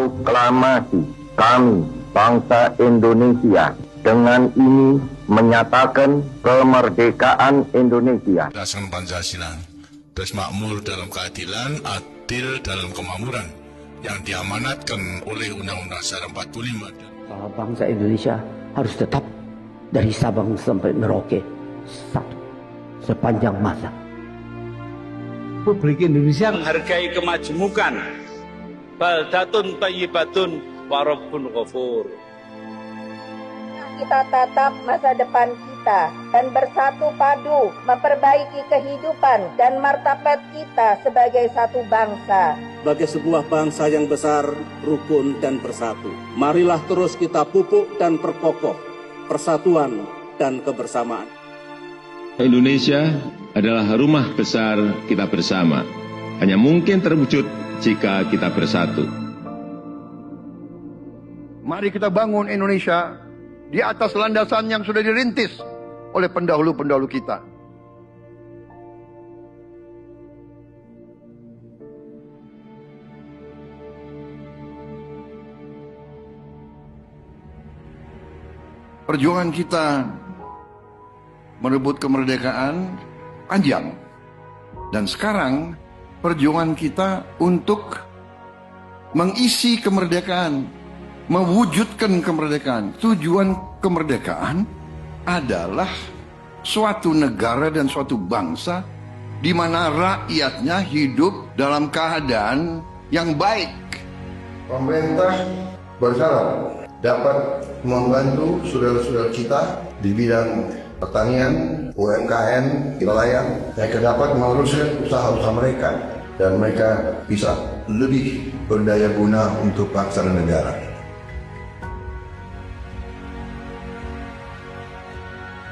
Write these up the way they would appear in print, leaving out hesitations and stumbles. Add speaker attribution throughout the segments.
Speaker 1: Proklamasi kami, bangsa Indonesia, dengan ini menyatakan kemerdekaan Indonesia.
Speaker 2: Dasar Pancasila, bermakmur dalam keadilan, adil dalam kemakmuran, yang diamanatkan oleh Undang-Undang Dasar 45.
Speaker 3: Bahwa bangsa Indonesia harus tetap dari Sabang sampai Merauke satu sepanjang masa.
Speaker 4: Republik Indonesia
Speaker 5: menghargai kemajemukan, baldatun thayyibatun wa rabbun ghafur.
Speaker 6: Kita tatap masa depan kita dan bersatu padu memperbaiki kehidupan dan martabat kita sebagai satu bangsa.
Speaker 7: Sebagai sebuah bangsa yang besar, rukun dan bersatu. Marilah terus kita pupuk dan perkokoh persatuan dan kebersamaan.
Speaker 8: Indonesia adalah rumah besar kita bersama. Hanya mungkin terwujud jika kita bersatu.
Speaker 9: Mari kita bangun Indonesia di atas landasan yang sudah dirintis oleh pendahulu-pendahulu kita. Perjuangan kita merebut kemerdekaan panjang. Dan sekarang perjuangan kita untuk mengisi kemerdekaan, mewujudkan kemerdekaan. Tujuan kemerdekaan adalah suatu negara dan suatu bangsa di mana rakyatnya hidup dalam keadaan yang baik.
Speaker 10: Pemerintah berharap dapat membantu saudara-saudara kita di bidang pertanian, UMKM, nelayan, mereka dapat meneruskan usaha-usaha mereka dan mereka bisa lebih berdaya guna untuk bangsa dan negara.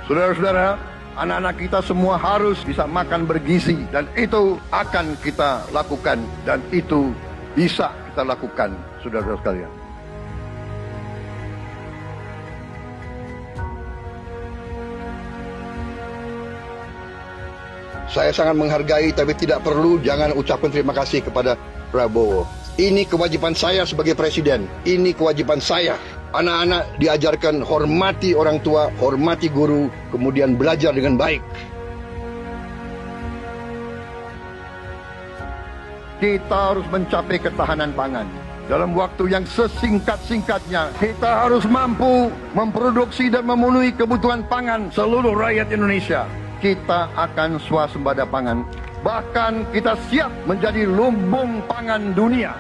Speaker 9: Saudara-saudara, anak-anak kita semua harus bisa makan bergizi dan itu akan kita lakukan dan itu bisa kita lakukan, saudara-saudara sekalian. Saya sangat menghargai tapi tidak perlu jangan ucapkan terima kasih kepada Prabowo. Ini kewajiban saya sebagai presiden. Ini kewajiban saya. Anak-anak diajarkan hormati orang tua, hormati guru, kemudian belajar dengan baik. Kita harus mencapai ketahanan pangan. Dalam waktu yang sesingkat-singkatnya, kita harus mampu memproduksi dan memenuhi kebutuhan pangan seluruh rakyat Indonesia. Kita akan swasembada pangan. Bahkan kita siap menjadi lumbung pangan dunia.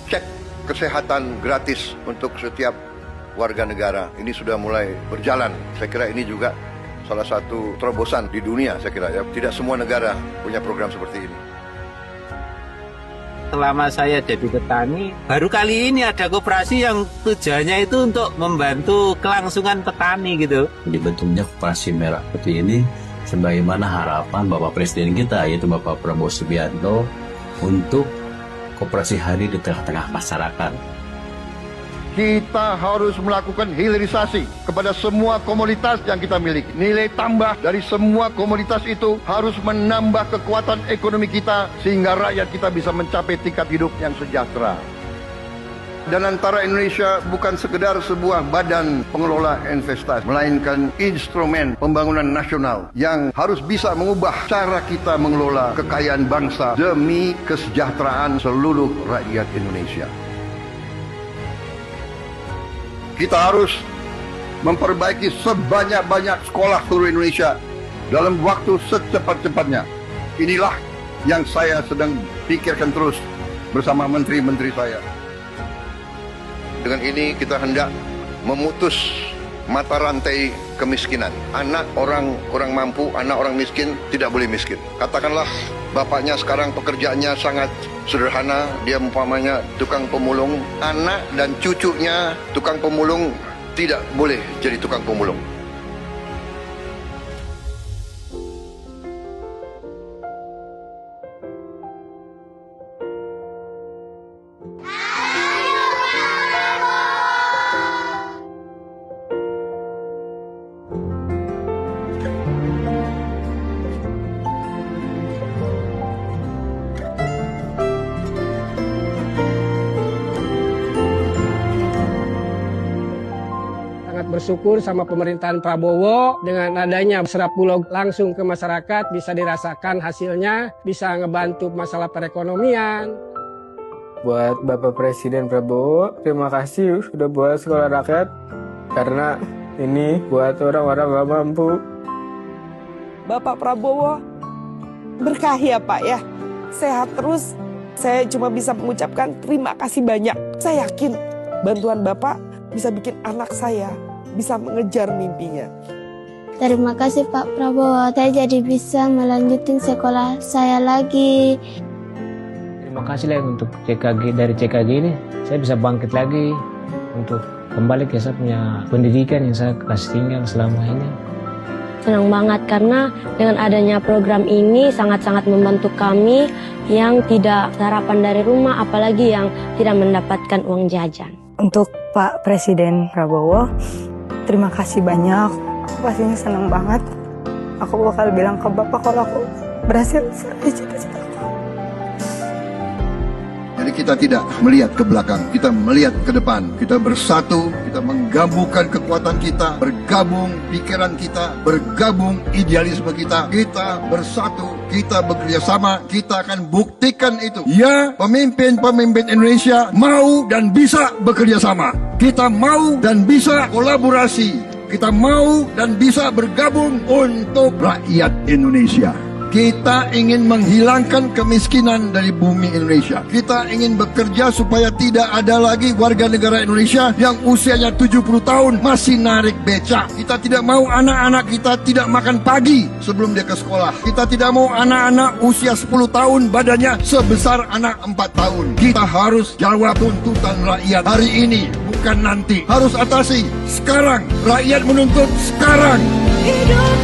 Speaker 9: Cek kesehatan gratis untuk setiap warga negara. Ini sudah mulai berjalan. Saya kira ini juga salah satu terobosan di dunia, saya kira ya. Tidak semua negara punya program seperti ini.
Speaker 5: Selama saya jadi petani, baru kali ini ada koperasi yang tujuannya itu untuk membantu kelangsungan petani gitu.
Speaker 11: Dibentuknya koperasi merah putih ini sebagaimana harapan Bapak Presiden kita, yaitu Bapak Prabowo Subianto, untuk koperasi hari di tengah-tengah masyarakat.
Speaker 9: Kita harus melakukan hilirisasi kepada semua komoditas yang kita miliki. Nilai tambah dari semua komoditas itu harus menambah kekuatan ekonomi kita sehingga rakyat kita bisa mencapai tingkat hidup yang sejahtera. Dan antara Indonesia bukan sekedar sebuah badan pengelola investasi, melainkan instrumen pembangunan nasional yang harus bisa mengubah cara kita mengelola kekayaan bangsa demi kesejahteraan seluruh rakyat Indonesia. Kita harus memperbaiki sebanyak-banyak sekolah seluruh Indonesia dalam waktu secepat-cepatnya. Inilah yang saya sedang pikirkan terus bersama menteri-menteri saya. Dengan ini kita hendak memutus mata rantai kemiskinan. Anak orang kurang mampu, anak orang miskin tidak boleh miskin. Katakanlah bapaknya sekarang pekerjaannya sangat sederhana, dia umpamanya tukang pemulung, anak dan cucunya tukang pemulung tidak boleh jadi tukang pemulung.
Speaker 4: bersyukur sama pemerintahan Prabowo dengan adanya Serap Bulog langsung ke masyarakat, bisa dirasakan hasilnya, bisa ngebantu masalah perekonomian.
Speaker 12: Buat Bapak Presiden Prabowo, terima kasih sudah buat sekolah rakyat, karena ini buat orang-orang gak mampu.
Speaker 13: Bapak Prabowo, berkahi ya Pak ya, sehat terus. Saya cuma bisa mengucapkan terima kasih banyak. Saya yakin bantuan Bapak bisa bikin anak saya bisa mengejar mimpinya.
Speaker 14: Terima kasih Pak Prabowo, saya jadi bisa melanjutkan sekolah saya lagi.
Speaker 15: Terima kasih lah untuk CKG, dari CKG ini saya bisa bangkit lagi untuk kembali ke saya punya pendidikan yang saya kasih tinggal selama ini.
Speaker 14: Senang banget karena dengan adanya program ini sangat-sangat membantu kami yang tidak sarapan dari rumah, apalagi yang tidak mendapatkan uang jajan.
Speaker 16: Untuk Pak Presiden Prabowo, terima kasih banyak. Aku pastinya senang banget. Aku bakal bilang ke Bapak kalau aku berhasil meraih cita-cita.
Speaker 9: Jadi kita tidak melihat ke belakang, kita melihat ke depan. Kita bersatu, kita menggabungkan kekuatan kita, bergabung pikiran kita, bergabung idealisme kita. Kita bersatu, kita bekerja sama, kita akan buktikan itu. Ya, pemimpin-pemimpin Indonesia mau dan bisa bekerja sama. Kita mau dan bisa kolaborasi. Kita mau dan bisa bergabung untuk rakyat Indonesia. Kita ingin menghilangkan kemiskinan dari bumi Indonesia. Kita ingin bekerja supaya tidak ada lagi warga negara Indonesia yang usianya 70 tahun masih narik becak. Kita tidak mau anak-anak kita tidak makan pagi sebelum dia ke sekolah. Kita tidak mau anak-anak usia 10 tahun badannya sebesar anak 4 tahun. Kita harus jawab tuntutan rakyat hari ini, bukan nanti. Harus atasi sekarang. Rakyat menuntut sekarang.
Speaker 14: Hidup